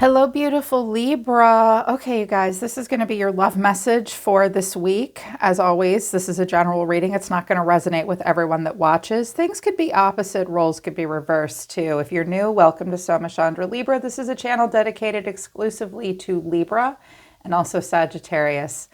Hello, beautiful Libra. Okay, you guys, this is going to be your love message for this week. As always, this is a general reading. It's not going to resonate with everyone that watches. Things could be opposite, roles could be reversed too. If you're new, welcome to Soma Chandra Libra. This is a channel dedicated exclusively to Libra and also Sagittarius.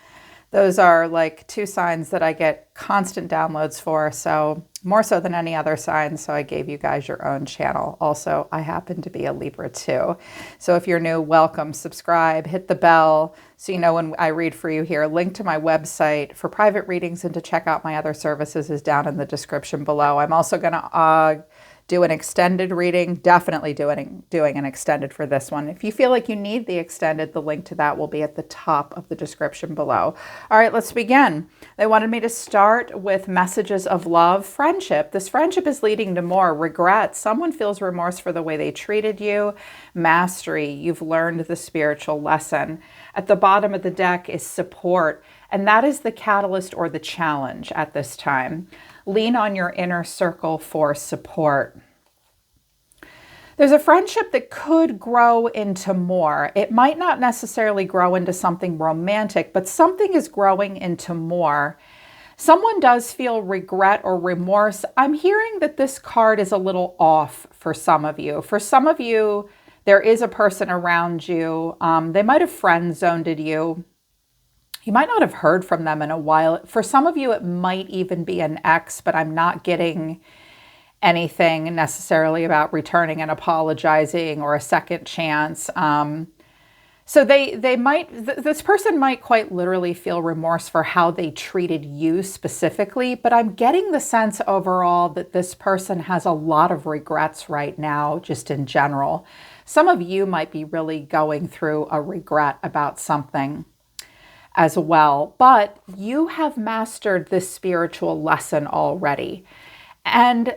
Those are like two signs that I get constant downloads for, so more so than any other sign, so I gave you guys your own channel. Also, I happen to be a Libra too. So if you're new, welcome, subscribe, hit the bell so you know when I read for you here. Link to my website for private readings and to check out my other services is down in the description below. I'm also going to do an extended reading, definitely doing an extended for this one. If you feel like you need the extended, the link to that will be at the top of the description below. All right, let's begin. They wanted me to start with messages of love, friendship. This friendship is leading to more regret. Someone feels remorse for the way they treated you. Mastery, you've learned the spiritual lesson. At the bottom of the deck is support, and that is the catalyst or the challenge at this time. Lean on your inner circle for support. There's a friendship that could grow into more. It might not necessarily grow into something romantic, but something is growing into more. Someone does feel regret or remorse. I'm hearing that this card is a little off for some of you. For some of you, there is a person around you. They might have friend zoned you. You might not have heard from them in a while. For some of you, it might even be an ex, but I'm not getting anything necessarily about returning and apologizing or a second chance. So this person might quite literally feel remorse for how they treated you specifically, but I'm getting the sense overall that this person has a lot of regrets right now, just in general. Some of you might be really going through a regret about something as well, but you have mastered this spiritual lesson already. And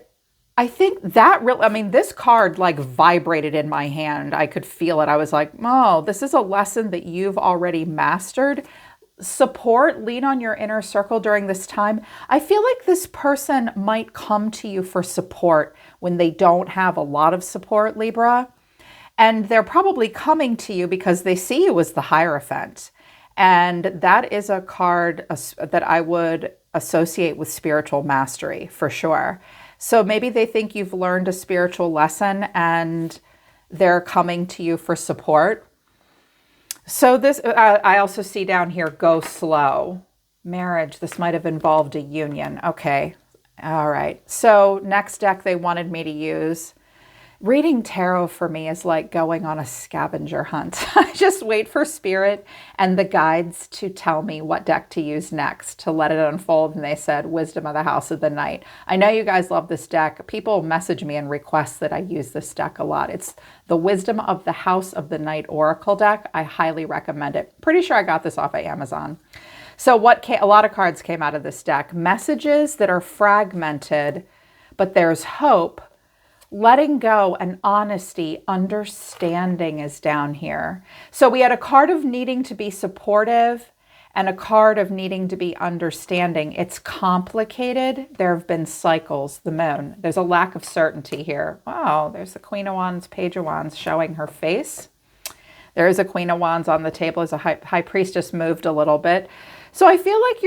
I think that really, this card like vibrated in my hand. I could feel it. I was like, oh, this is a lesson that you've already mastered. Support, lean on your inner circle during this time. I feel like this person might come to you for support when they don't have a lot of support, Libra. And they're probably coming to you because they see you as the Hierophant. And that is a card that I would associate with spiritual mastery for sure. So maybe they think you've learned a spiritual lesson and they're coming to you for support. So this, I also see down here, go slow. Marriage, this might have involved a union. Okay. All right. So next deck they wanted me to use. Reading tarot for me is like going on a scavenger hunt. I just wait for spirit and the guides to tell me what deck to use next, to let it unfold. And they said, Wisdom of the House of the Night. I know you guys love this deck. People message me and request that I use this deck a lot. It's the Wisdom of the House of the Night Oracle deck. I highly recommend it. Pretty sure I got this off of Amazon. So a lot of cards came out of this deck. Messages that are fragmented, but there's hope. Letting go and honesty, understanding is down here. So we had a card of needing to be supportive and a card of needing to be understanding. It's complicated. There have been cycles, the moon. There's a lack of certainty here. Wow, there's the Queen of Wands, Page of Wands showing her face. There is a Queen of Wands on the table as a high priestess moved a little bit. So I feel like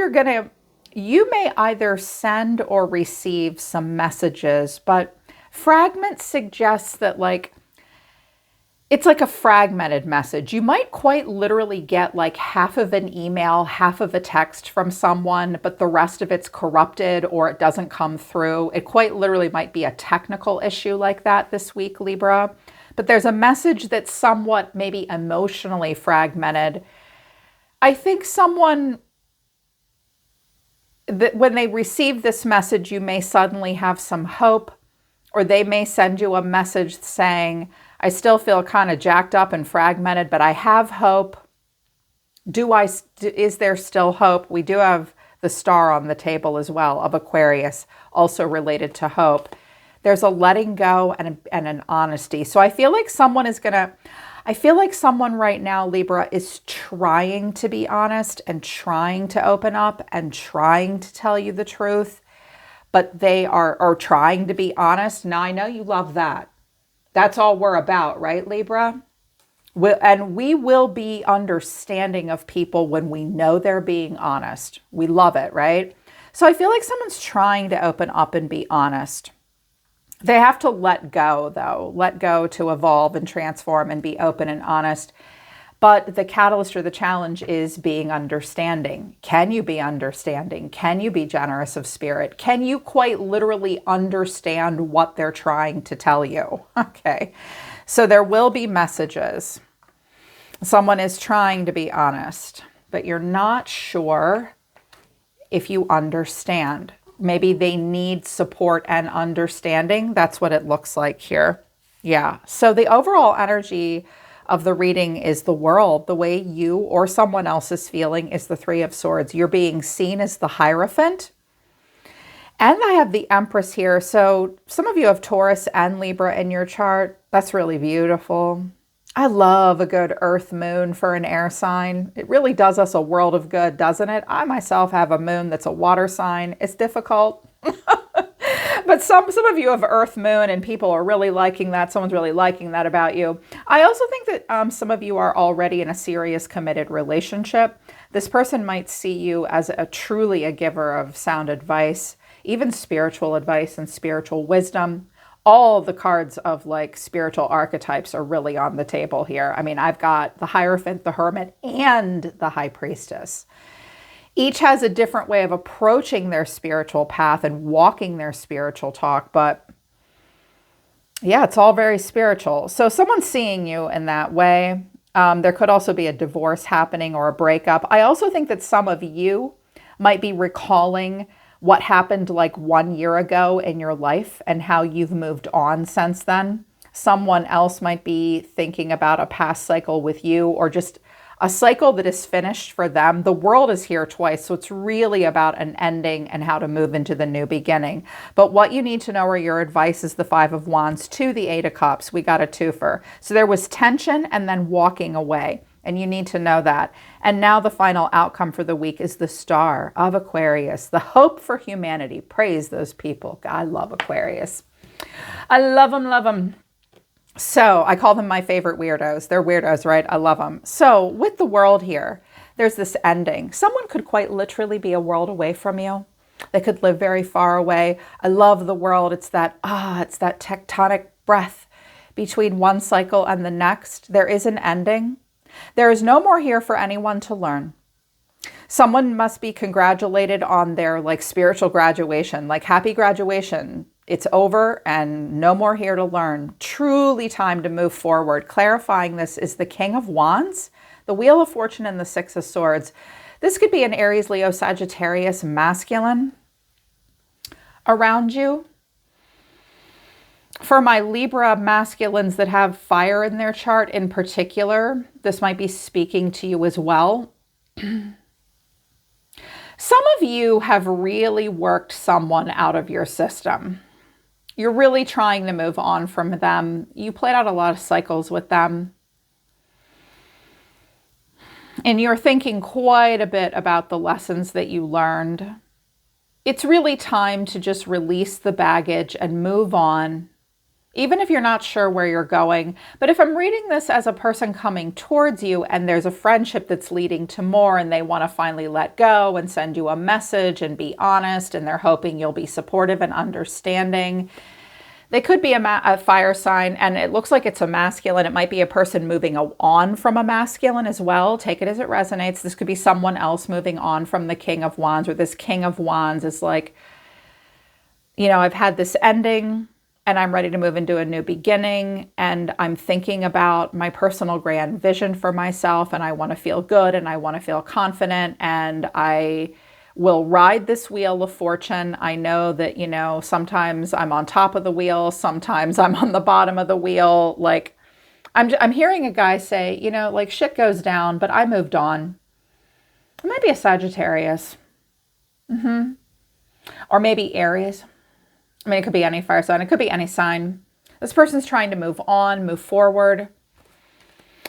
you may either send or receive some messages, but fragment suggests that it's like a fragmented message. You might quite literally get like half of an email, half of a text from someone, but the rest of it's corrupted or it doesn't come through. It quite literally might be a technical issue like that this week, Libra. But there's a message that's somewhat maybe emotionally fragmented. I think someone that when they receive this message, you may suddenly have some hope. Or they may send you a message saying, I still feel kind of jacked up and fragmented, but I have hope. Is there still hope? We do have the star on the table as well of Aquarius, also related to hope. There's a letting go and an honesty. So I feel like someone right now, Libra, is trying to be honest and trying to open up and trying to tell you the truth. But they are trying to be honest. Now, I know you love that. That's all we're about, right, Libra? And we will be understanding of people when we know they're being honest. We love it, right? So I feel like someone's trying to open up and be honest. They have to let go, though. Let go to evolve and transform and be open and honest. But the catalyst or the challenge is being understanding. Can you be understanding? Can you be generous of spirit? Can you quite literally understand what they're trying to tell you? Okay. So there will be messages. Someone is trying to be honest, but you're not sure if you understand. Maybe they need support and understanding. That's what it looks like here. Yeah. So the overall energy of the reading is the world. The way you or someone else is feeling is the Three of Swords. You're being seen as the Hierophant. And I have the Empress here. So some of you have Taurus and Libra in your chart. That's really beautiful. I love a good earth moon for an air sign. It really does us a world of good, doesn't it? I myself have a moon that's a water sign. It's difficult. But some of you have earth moon and people are really liking that. Someone's really liking that about you. I also think that some of you are already in a serious committed relationship. This person might see you as truly a giver of sound advice, even spiritual advice and spiritual wisdom. All the cards of like spiritual archetypes are really on the table here. I mean, I've got the Hierophant, the Hermit, and the High Priestess. Each has a different way of approaching their spiritual path and walking their spiritual talk, but yeah, it's all very spiritual. So someone's seeing you in that way. There could also be a divorce happening or a breakup. I also think that some of you might be recalling what happened like 1 year ago in your life and how you've moved on since then. Someone else might be thinking about a past cycle with you or just a cycle that is finished for them. The world is here twice, so it's really about an ending and how to move into the new beginning. But what you need to know or your advice is the Five of Wands to the Eight of Cups. We got a twofer. So there was tension and then walking away, and you need to know that. And now the final outcome for the week is the Star of Aquarius, the hope for humanity. Praise those people. God, I love Aquarius. I love them, love them. So I call them my favorite weirdos. They're weirdos, right? I love them. So with the world here, there's this ending. Someone could quite literally be a world away from you. They could live very far away. I love the world. It's that tectonic breath between one cycle and the next. There is an ending. There is no more here for anyone to learn. Someone must be congratulated on their like spiritual graduation, like happy graduation. It's over and no more here to learn. Truly time to move forward. Clarifying this is the King of Wands, the Wheel of Fortune, and the Six of Swords. This could be an Aries, Leo, Sagittarius masculine around you. For my Libra masculines that have fire in their chart in particular, this might be speaking to you as well. Some of you have really worked someone out of your system. You're really trying to move on from them. You played out a lot of cycles with them. And you're thinking quite a bit about the lessons that you learned. It's really time to just release the baggage and move on, even if you're not sure where you're going. But if I'm reading this as a person coming towards you and there's a friendship that's leading to more and they want to finally let go and send you a message and be honest and they're hoping you'll be supportive and understanding, they could be a fire sign, and it looks like it's a masculine. It might be a person moving on from a masculine as well. Take it as it resonates. This could be someone else moving on from the King of Wands, or this King of Wands is like, you know, I've had this ending and I'm ready to move into a new beginning, and I'm thinking about my personal grand vision for myself, and I want to feel good and I want to feel confident, and I will ride this wheel of fortune. I know that, you know, sometimes I'm on top of the wheel, sometimes I'm on the bottom of the wheel. Like I'm hearing a guy say, you know, like shit goes down, but I moved on. It might be a Sagittarius. Or maybe Aries. I mean, it could be any fire sign. It could be any sign. This person's trying to move on, move forward.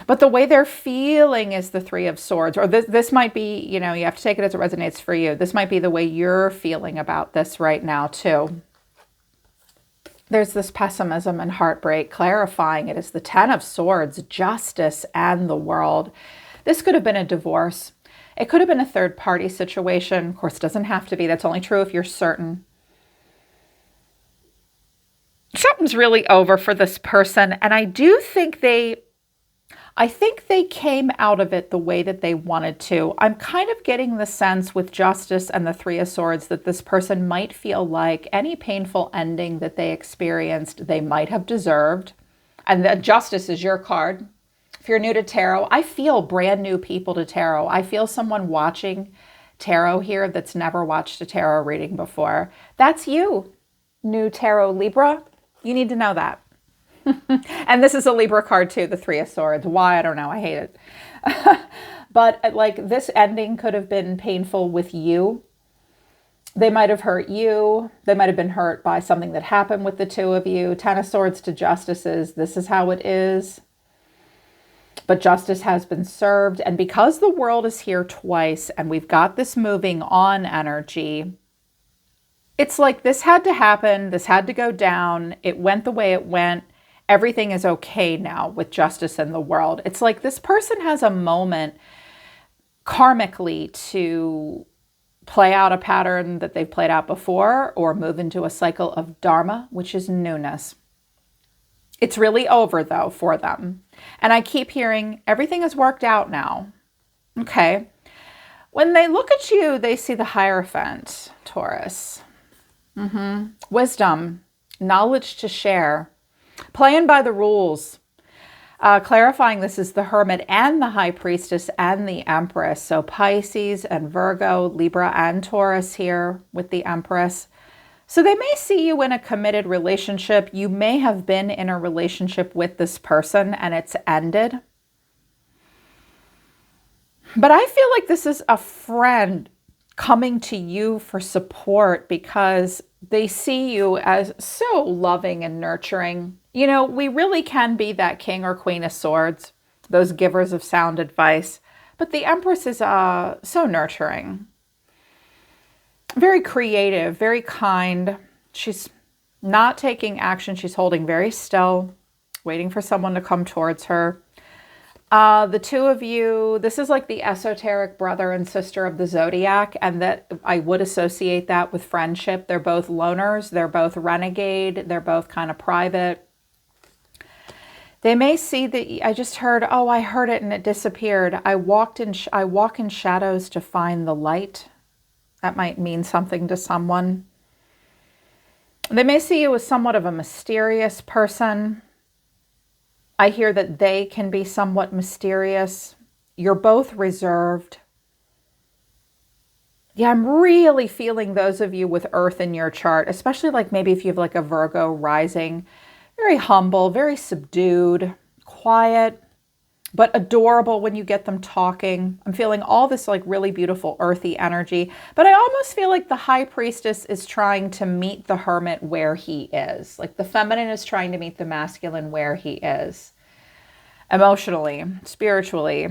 But the way they're feeling is the Three of Swords. Or this might be, you know, you have to take it as it resonates for you. This might be the way you're feeling about this right now too. There's this pessimism and heartbreak. Clarifying it is the Ten of Swords, justice, and the World. This could have been a divorce. It could have been a third-party situation. Of course, it doesn't have to be. That's only true if you're certain. Something's really over for this person, and I think they came out of it the way that they wanted to. I'm kind of getting the sense with Justice and the Three of Swords that this person might feel like any painful ending that they experienced, they might have deserved. And that Justice is your card. If you're new to tarot, I feel brand new people to tarot. I feel someone watching tarot here that's never watched a tarot reading before. That's you, new tarot Libra. You need to know that. And this is a Libra card too, the Three of Swords. Why? I don't know. I hate it. But like this ending could have been painful with you. They might have hurt you. They might have been hurt by something that happened with the two of you. Ten of Swords to Justices. This is how it is. But justice has been served. And because the World is here twice and we've got this moving on energy, it's like this had to happen. This had to go down. It went the way it went. Everything is okay now with justice in the World. It's like this person has a moment karmically to play out a pattern that they've played out before or move into a cycle of dharma, which is newness. It's really over though for them. And I keep hearing everything is worked out now. Okay. When they look at you, they see the Hierophant, Taurus. Wisdom, knowledge to share, playing by the rules. Clarifying this is the Hermit and the High Priestess and the Empress. So Pisces and Virgo, Libra and Taurus here with the Empress. So they may see you in a committed relationship. You may have been in a relationship with this person and it's ended. But I feel like this is a friend coming to you for support because they see you as so loving and nurturing. You know, we really can be that King or Queen of Swords, those givers of sound advice. But the Empress is so nurturing, very creative, very kind. She's not taking action. She's holding very still, waiting for someone to come towards her. The two of you, this is like the esoteric brother and sister of the Zodiac, and that I would associate that with friendship. They're both loners. They're both renegade. They're both kind of private. They may see that I just heard, oh, I heard it and it disappeared. I walk in shadows to find the light. That might mean something to someone. They may see you as somewhat of a mysterious person. I hear that they can be somewhat mysterious. You're both reserved. Yeah, I'm really feeling those of you with Earth in your chart, especially like maybe if you have like a Virgo rising, very humble, very subdued, quiet, but adorable when you get them talking. I'm feeling all this like really beautiful earthy energy, but I almost feel like the High Priestess is trying to meet the Hermit where he is. Like the feminine is trying to meet the masculine where he is. Emotionally, spiritually.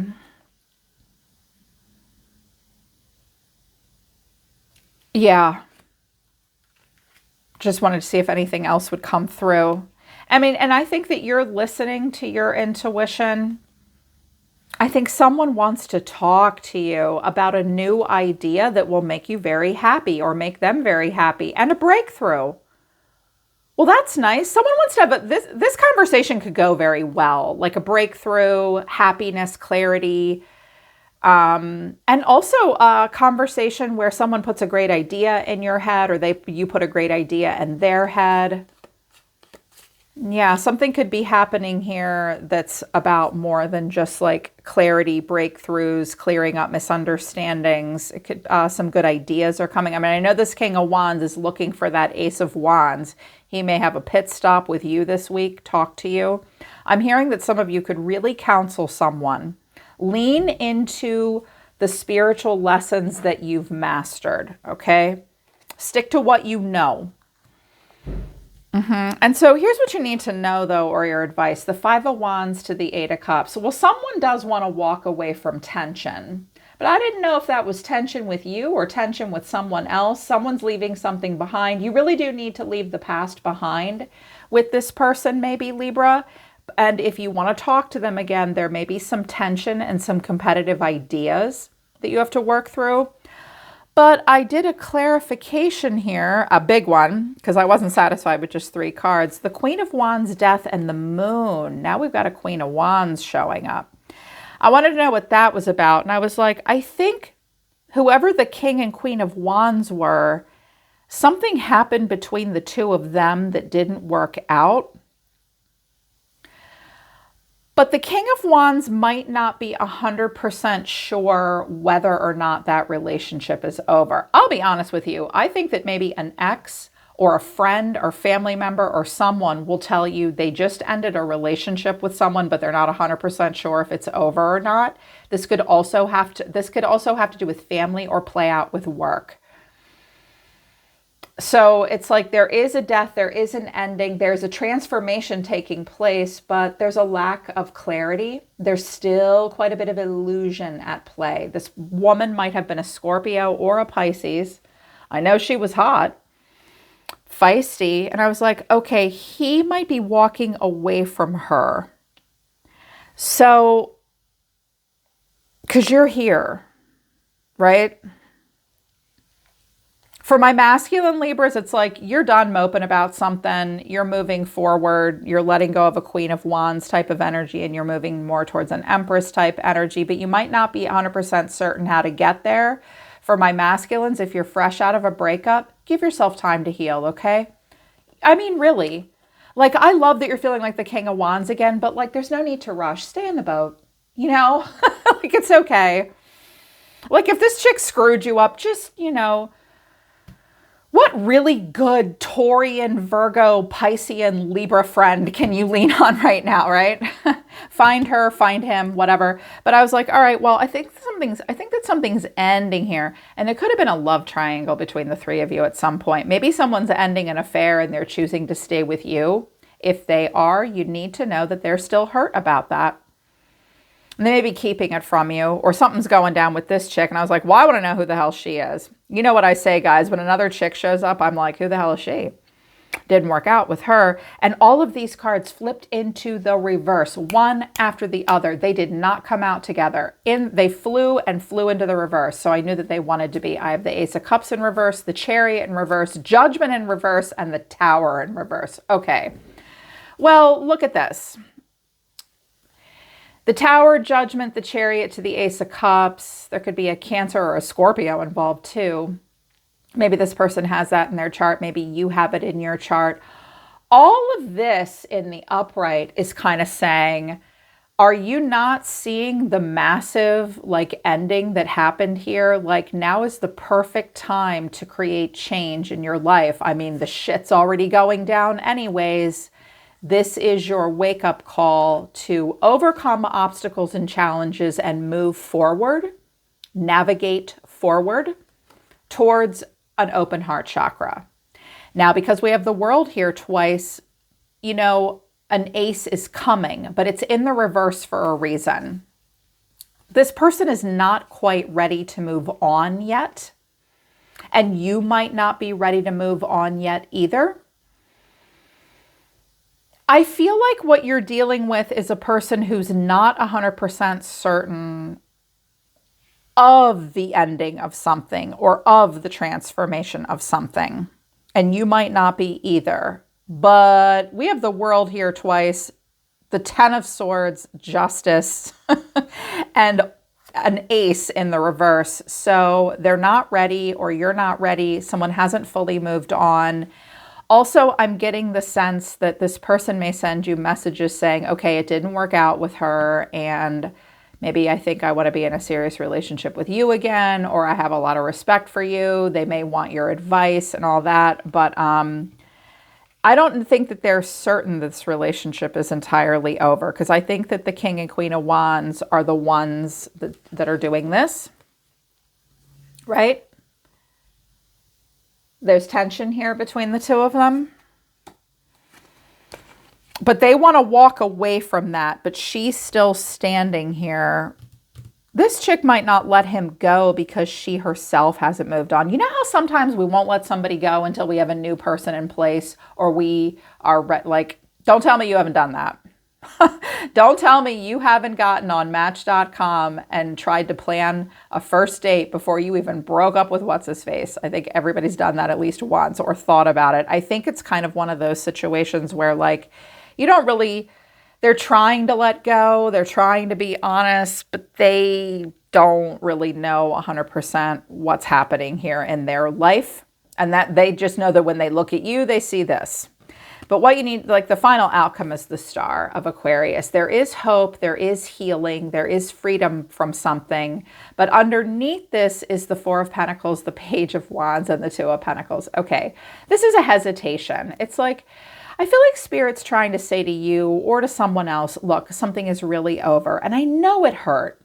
Yeah. Just wanted to see if anything else would come through. I mean, and I think that you're listening to your intuition. I think someone wants to talk to you about a new idea that will make you very happy or make them very happy and a breakthrough. Well, that's nice. Someone wants to have this conversation could go very well, like a breakthrough, happiness, clarity, and also a conversation where someone puts a great idea in your head or you put a great idea in their head. Yeah, something could be happening here that's about more than just like clarity, breakthroughs, clearing up misunderstandings. It could, some good ideas are coming. I mean, I know this King of Wands is looking for that Ace of Wands. He may have a pit stop with you this week, talk to you. I'm hearing that some of you could really counsel someone. Lean into the spiritual lessons that you've mastered, okay? Stick to what you know. And so here's what you need to know, though, or your advice. The Five of Wands to the Eight of Cups. Well, someone does want to walk away from tension. But I didn't know if that was tension with you or tension with someone else. Someone's leaving something behind. You really do need to leave the past behind with this person, maybe, Libra. And if you want to talk to them again, there may be some tension and some competitive ideas that you have to work through. But I did a clarification here, a big one, because I wasn't satisfied with just 3 cards. The Queen of Wands, Death, and the Moon. Now we've got a Queen of Wands showing up. I wanted to know what that was about. And I was like, I think whoever the King and Queen of Wands were, something happened between the two of them that didn't work out. But the King of Wands might not be 100% sure whether or not that relationship is over. I'll be honest with you. I think that maybe an ex or a friend or family member or someone will tell you they just ended a relationship with someone, but they're not 100% sure if it's over or not. This could also have to do with family or play out with work. So it's like there is a death, there is an ending, there's a transformation taking place, but there's a lack of clarity. There's still quite a bit of illusion at play. This woman might have been a Scorpio or a Pisces. I know she was hot, feisty, and I was like, okay, he might be walking away from her. So, because you're here, right? For my masculine Libras, it's like you're done moping about something. You're moving forward. You're letting go of a Queen of Wands type of energy and you're moving more towards an Empress type energy, but you might not be 100% certain how to get there. For my masculines, if you're fresh out of a breakup, give yourself time to heal, okay? I mean, really. Like, I love that you're feeling like the King of Wands again, but like, there's no need to rush. Stay in the boat, you know? Like, it's okay. Like, if this chick screwed you up, just, you know, what really good Taurian, Virgo, Piscean, Libra friend can you lean on right now, right? Find her, find him, whatever. But I was like, all right, well, I think that something's ending here. And there could have been a love triangle between the 3 of you at some point. Maybe someone's ending an affair and they're choosing to stay with you. If they are, you need to know that they're still hurt about that. And they may be keeping it from you, or something's going down with this chick. And I was like, well, I want to know who the hell she is. You know what I say, guys, when another chick shows up, I'm like, who the hell is she? Didn't work out with her. And all of these cards flipped into the reverse, one after the other. They did not come out together. They flew into the reverse. So I knew that they wanted to be. I have the Ace of Cups in reverse, the Chariot in reverse, Judgment in reverse, and the Tower in reverse. Okay. Well, look at this. The Tower, Judgment, the Chariot to the Ace of Cups. There could be a Cancer or a Scorpio involved too. Maybe this person has that in their chart. Maybe you have it in your chart. All of this in the upright is kind of saying, are you not seeing the massive ending that happened here? Like, now is the perfect time to create change in your life. I mean, the shit's already going down anyways. This is your wake-up call to overcome obstacles and challenges and move forward, navigate forward towards an open heart chakra. Now, because we have the World here twice, you know, an ace is coming, but it's in the reverse for a reason. This person is not quite ready to move on yet, and you might not be ready to move on yet either. I feel like what you're dealing with is a person who's not 100% certain of the ending of something or of the transformation of something. And you might not be either. But we have the World here twice, the 10 of Swords, Justice, and an Ace in the reverse. So they're not ready, or you're not ready. Someone hasn't fully moved on. Also, I'm getting the sense that this person may send you messages saying, okay, it didn't work out with her, and maybe I think I want to be in a serious relationship with you again, or I have a lot of respect for you. They may want your advice and all that, but I don't think that they're certain this relationship is entirely over, because I think that the King and Queen of Wands are the ones that are doing this, right? There's tension here between the two of them. But they want to walk away from that. But she's still standing here This chick might not let him go because she herself hasn't moved on. You know how sometimes we won't let somebody go until we have a new person in place, or we are like, don't tell me you haven't done that. Don't tell me you haven't gotten on Match.com and tried to plan a first date before you even broke up with what's-his-face. I think everybody's done that at least once or thought about it. I think it's kind of one of those situations where, like, you don't really, they're trying to let go, they're trying to be honest, but they don't really know 100% what's happening here in their life. And that they just know that when they look at you, they see this. But what you need, like the final outcome is the Star of Aquarius. There is hope, there is healing, there is freedom from something. But underneath this is the Four of Pentacles, the Page of Wands, and the Two of Pentacles. Okay, this is a hesitation. It's like, I feel like Spirit's trying to say to you or to someone else, look, something is really over. And I know it hurt.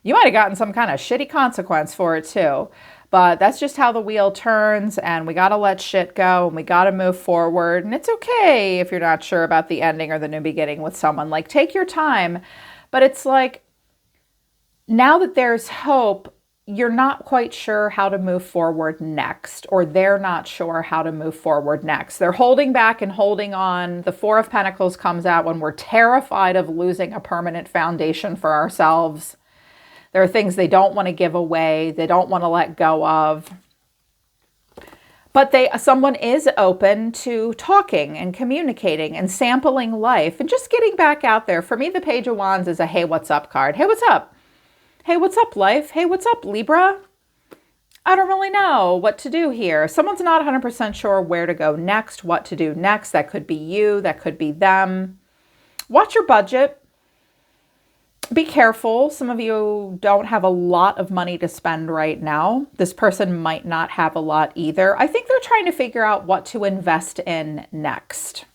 You might have gotten some kind of shitty consequence for it too. But that's just how the wheel turns, and we got to let shit go, and we got to move forward. And it's okay if you're not sure about the ending or the new beginning with someone. Like, take your time. But it's like, now that there's hope, you're not quite sure how to move forward next, or they're not sure how to move forward next. They're holding back and holding on. The Four of Pentacles comes out when we're terrified of losing a permanent foundation for ourselves. There are things they don't want to give away. They don't want to let go of. But someone is open to talking and communicating and sampling life and just getting back out there. For me, the Page of Wands is a hey, what's up card. Hey, what's up? Hey, what's up, life? Hey, what's up, Libra? I don't really know what to do here. Someone's not 100% sure where to go next, what to do next. That could be you. That could be them. Watch your budget. Be careful. Some of you don't have a lot of money to spend right now. This person might not have a lot either. I think they're trying to figure out what to invest in next.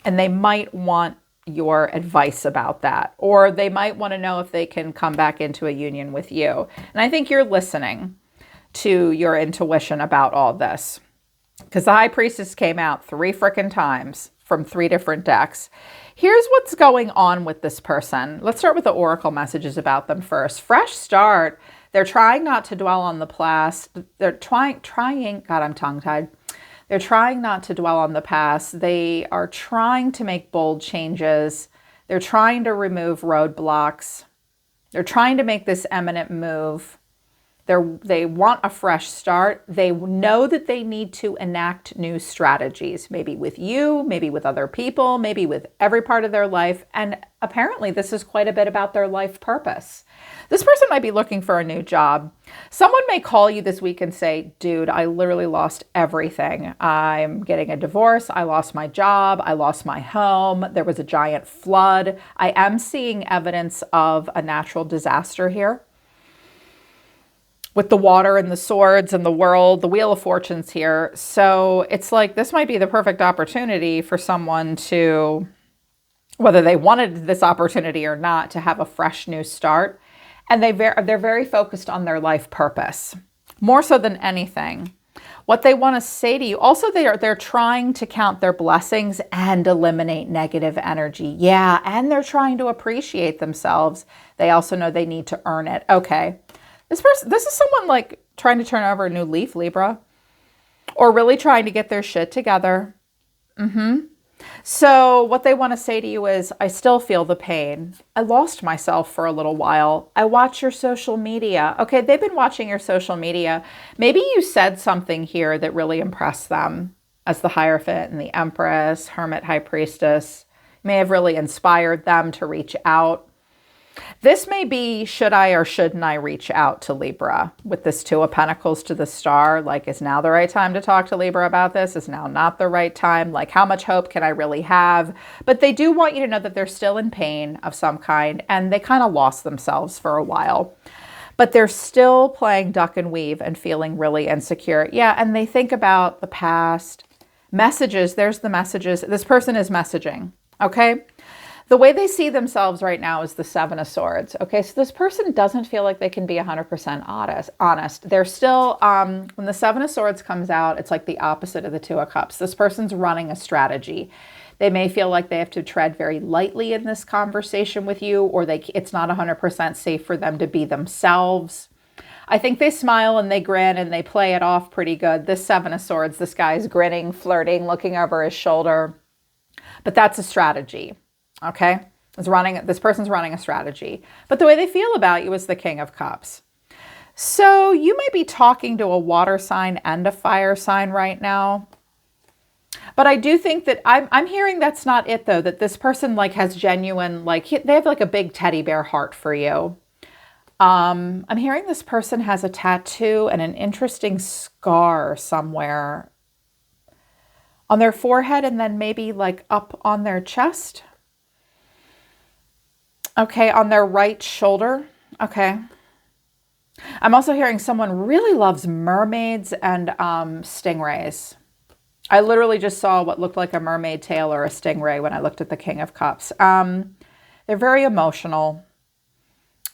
And they might want your advice about that. Or they might want to know if they can come back into a union with you. And I think you're listening to your intuition about all this. Because the High Priestess came out 3 frickin' times from 3 different decks. Here's what's going on with this person. Let's start with the oracle messages about them first. Fresh start. They're trying not to dwell on the past. They're trying, God, I'm tongue-tied. They're trying not to dwell on the past. They are trying to make bold changes. They're trying to remove roadblocks. They're trying to make this eminent move. They want a fresh start. They know that they need to enact new strategies, maybe with you, maybe with other people, maybe with every part of their life. And apparently this is quite a bit about their life purpose. This person might be looking for a new job. Someone may call you this week and say, dude, I literally lost everything. I'm getting a divorce. I lost my job. I lost my home. There was a giant flood. I am seeing evidence of a natural disaster here. With the water and the swords and the world, the Wheel of Fortune's here. So it's like, this might be the perfect opportunity for someone to, whether they wanted this opportunity or not, to have a fresh new start. And they're very focused on their life purpose, more so than anything. What they want to say to you, also they're trying to count their blessings and eliminate negative energy. Yeah, and they're trying to appreciate themselves. They also know they need to earn it. Okay. This is someone like trying to turn over a new leaf, Libra, or really trying to get their shit together. So what they want to say to you is, I still feel the pain. I lost myself for a little while. I watch your social media. Okay, they've been watching your social media. Maybe you said something here that really impressed them as the Hierophant and the Empress, Hermit, High Priestess. May have really inspired them to reach out. This may be, should I or shouldn't I reach out to Libra? With this Two of Pentacles to the Star, like, is now the right time to talk to Libra about this? Is now not the right time? Like, how much hope can I really have? But they do want you to know that they're still in pain of some kind, and they kind of lost themselves for a while. But they're still playing duck and weave and feeling really insecure. Yeah, and they think about the past. Messages, there's the messages. This person is messaging, okay? The way they see themselves right now is the Seven of Swords. Okay, so this person doesn't feel like they can be 100% honest. They're still, when the Seven of Swords comes out, it's like the opposite of the Two of Cups. This person's running a strategy. They may feel like they have to tread very lightly in this conversation with you, or it's not 100% safe for them to be themselves. I think they smile and they grin and they play it off pretty good. This Seven of Swords, this guy's grinning, flirting, looking over his shoulder. But that's a strategy, okay? This person's running a strategy. But the way they feel about you is the King of Cups. So you might be talking to a water sign and a fire sign right now. But I do think that I'm hearing that's not it, though, that this person like has genuine, like they have like a big teddy bear heart for you. I'm hearing this person has a tattoo and an interesting scar somewhere on their forehead and then maybe like up on their chest. Okay, on their right shoulder. Okay. I'm also hearing someone really loves mermaids and stingrays. I literally just saw what looked like a mermaid tail or a stingray when I looked at the King of Cups. They're very emotional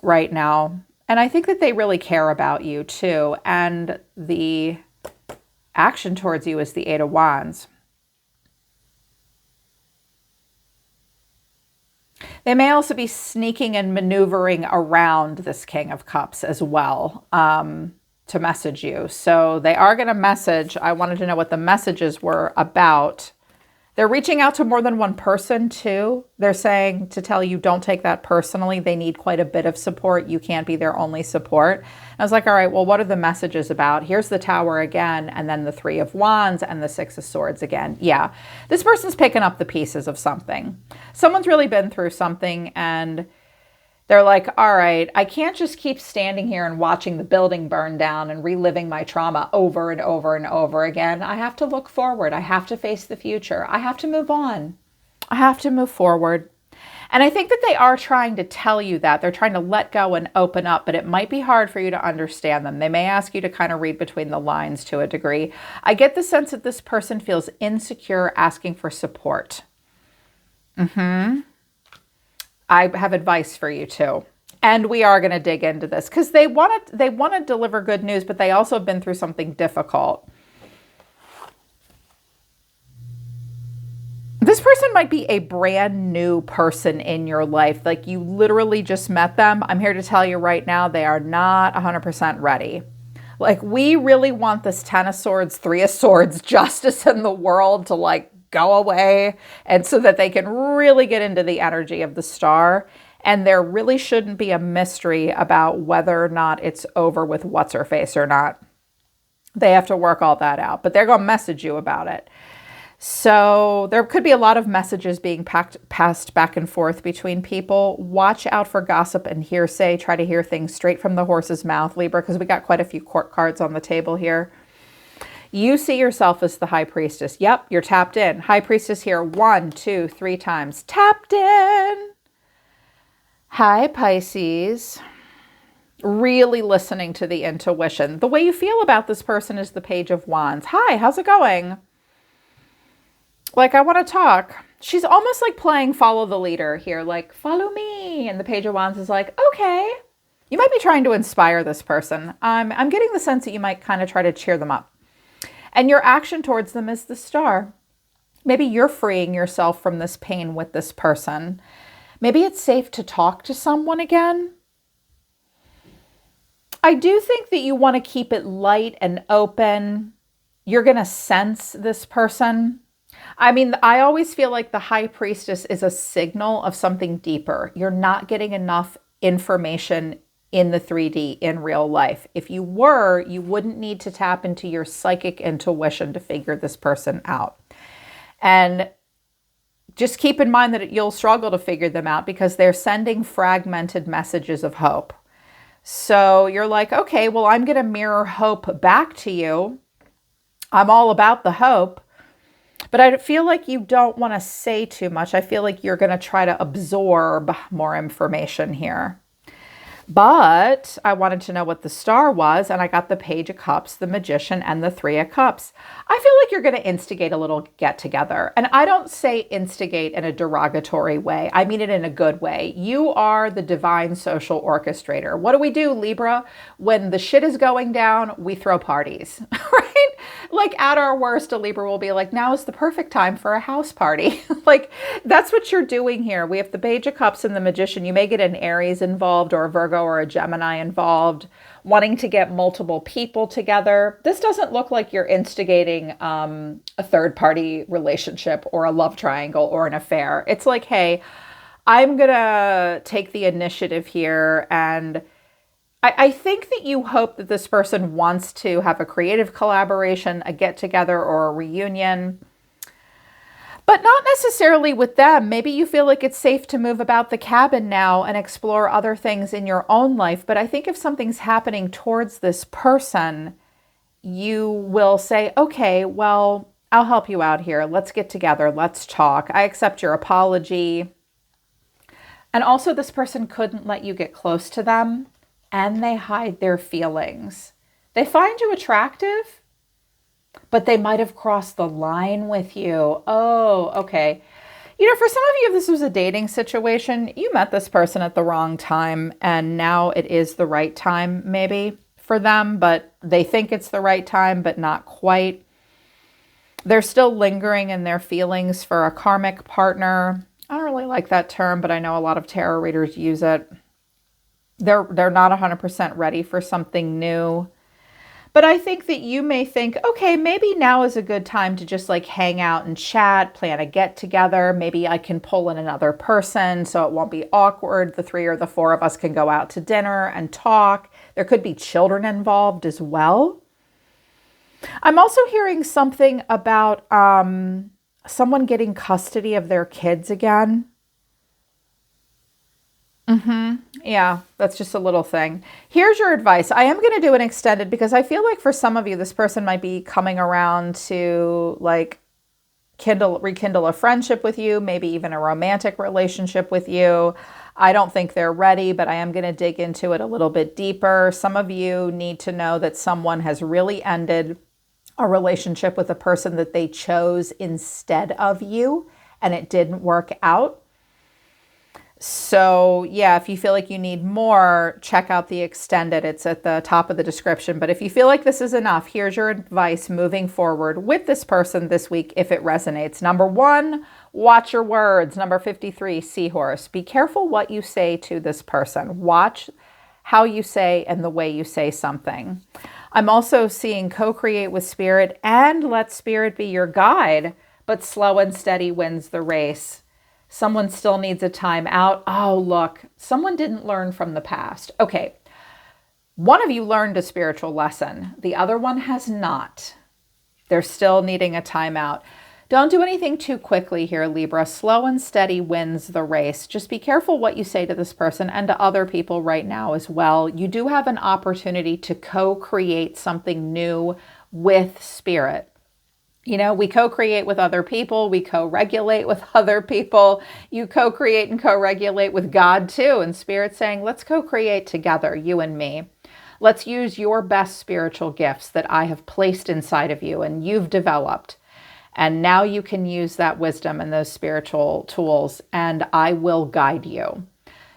right now. And I think that they really care about you too. And the action towards you is the Eight of Wands. They may also be sneaking and maneuvering around this King of Cups as well to message you. So they are going to message. I wanted to know what the messages were about. They're reaching out to more than one person too. They're saying to tell you, don't take that personally. They need quite a bit of support. You can't be their only support. I was like, all right, well, what are the messages about? Here's the Tower again, and then the Three of Wands and the Six of Swords again. Yeah, this person's picking up the pieces of something. Someone's really been through something and they're like, all right, I can't just keep standing here and watching the building burn down and reliving my trauma over and over and over again. I have to look forward. I have to face the future. I have to move on. I have to move forward. And I think that they are trying to tell you that. They're trying to let go and open up, but it might be hard for you to understand them. They may ask you to kind of read between the lines to a degree. I get the sense that this person feels insecure, asking for support. I have advice for you too. And we are going to dig into this because they want to deliver good news, but they also have been through something difficult. This person might be a brand new person in your life. Like you literally just met them. I'm here to tell you right now, they are not 100% ready. Like we really want this Ten of Swords, Three of Swords, justice in the world to like go away, and so that they can really get into the energy of the star. And there really shouldn't be a mystery about whether or not it's over with what's her face or not. They have to work all that out, but they're going to message you about it. So there could be a lot of messages being passed back and forth between people. Watch out for gossip and hearsay. Try to hear things straight from the horse's mouth, Libra, because we got quite a few court cards on the table here. You see yourself as the High Priestess. Yep, you're tapped in. High Priestess here 1, 2, 3 times. Tapped in. Hi, Pisces. Really listening to the intuition. The way you feel about this person is the Page of Wands. Hi, how's it going? Like, I want to talk. She's almost like playing follow the leader here. Like, follow me. And the Page of Wands is like, okay. You might be trying to inspire this person. I'm getting the sense that you might kind of try to cheer them up. And your action towards them is the Star. Maybe you're freeing yourself from this pain with this person. Maybe it's safe to talk to someone again. I do think that you want to keep it light and open. You're going to sense this person. I mean, I always feel like the High Priestess is a signal of something deeper. You're not getting enough information in the 3D in real life. If you were, you wouldn't need to tap into your psychic intuition to figure this person out. And just keep in mind that you'll struggle to figure them out because they're sending fragmented messages of hope. So you're like, okay, well, I'm going to mirror hope back to you. I'm all about the hope. But I feel like you don't want to say too much. I feel like you're going to try to absorb more information here. But I wanted to know what the star was, and I got the Page of Cups, the Magician, and the Three of Cups. I feel like you're going to instigate a little get together. And I don't say instigate in a derogatory way. I mean it in a good way. You are the divine social orchestrator. What do we do, Libra? When the shit is going down, we throw parties, right? Like at our worst, a Libra will be like, now is the perfect time for a house party. Like that's what you're doing here. We have the Page of Cups and the Magician. You may get an Aries involved or a Virgo or a Gemini involved, wanting to get multiple people together. This doesn't look like you're instigating a third party relationship or a love triangle or an affair. It's like, hey, I'm going to take the initiative here. And I think that you hope that this person wants to have a creative collaboration, a get together or a reunion, but not necessarily with them. Maybe you feel like it's safe to move about the cabin now and explore other things in your own life. But I think if something's happening towards this person, you will say, okay, well, I'll help you out here. Let's get together. Let's talk. I accept your apology. And also this person couldn't let you get close to them, and they hide their feelings. They find you attractive, but they might have crossed the line with you. Oh, okay. You know, for some of you, if this was a dating situation, you met this person at the wrong time, and now it is the right time maybe for them, but they think it's the right time, but not quite. They're still lingering in their feelings for a karmic partner. I don't really like that term, but I know a lot of tarot readers use it. They're not 100% ready for something new. But I think that you may think, okay, maybe now is a good time to just like hang out and chat, plan a get together. Maybe I can pull in another person so it won't be awkward. The three or the four of us can go out to dinner and talk. There could be children involved as well. I'm also hearing something about someone getting custody of their kids again. Yeah, that's just a little thing. Here's your advice. I am going to do an extended because I feel like for some of you, this person might be coming around to like rekindle a friendship with you, maybe even a romantic relationship with you. I don't think they're ready, but I am going to dig into it a little bit deeper. Some of you need to know that someone has really ended a relationship with a person that they chose instead of you, and it didn't work out. So yeah, if you feel like you need more, check out the extended. It's at the top of the description. But if you feel like this is enough, here's your advice moving forward with this person this week if it resonates. Number 1, watch your words. Number 53, Seahorse. Be careful what you say to this person. Watch how you say and the way you say something. I'm also seeing co-create with spirit and let spirit be your guide, but slow and steady wins the race. Someone still needs a time out. Oh, look, someone didn't learn from the past. Okay, one of you learned a spiritual lesson. The other one has not. They're still needing a time out. Don't do anything too quickly here, Libra. Slow and steady wins the race. Just be careful what you say to this person and to other people right now as well. You do have an opportunity to co-create something new with spirit. You know, we co-create with other people. We co-regulate with other people. You co-create and co-regulate with God too. And Spirit's saying, let's co-create together, you and me. Let's use your best spiritual gifts that I have placed inside of you and you've developed. And now you can use that wisdom and those spiritual tools, and I will guide you.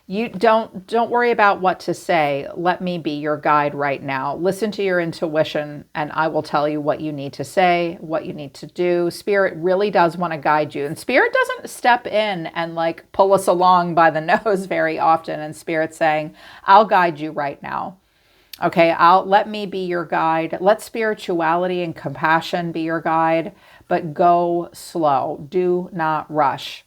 You don't worry about what to say. Let me be your guide right now. Listen to your intuition and I will tell you what you need to say, what you need to do. Spirit really does want to guide you. And Spirit doesn't step in and like pull us along by the nose very often. And Spirit's saying, I'll guide you right now. Okay, let me be your guide. Let spirituality and compassion be your guide, but go slow. Do not rush.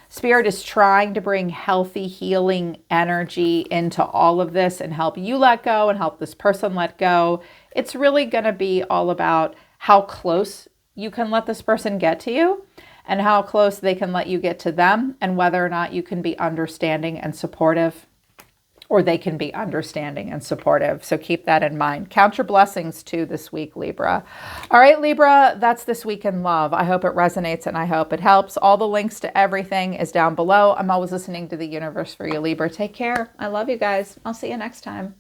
Spirit is trying to bring healthy, healing energy into all of this and help you let go and help this person let go. It's really going to be all about how close you can let this person get to you and how close they can let you get to them and whether or not you can be understanding and supportive. or they can be understanding and supportive. So keep that in mind. Count your blessings too this week, Libra. All right, Libra, that's this week in love. I hope it resonates and I hope it helps. All the links to everything is down below. I'm always listening to the universe for you, Libra. Take care. I love you guys. I'll see you next time.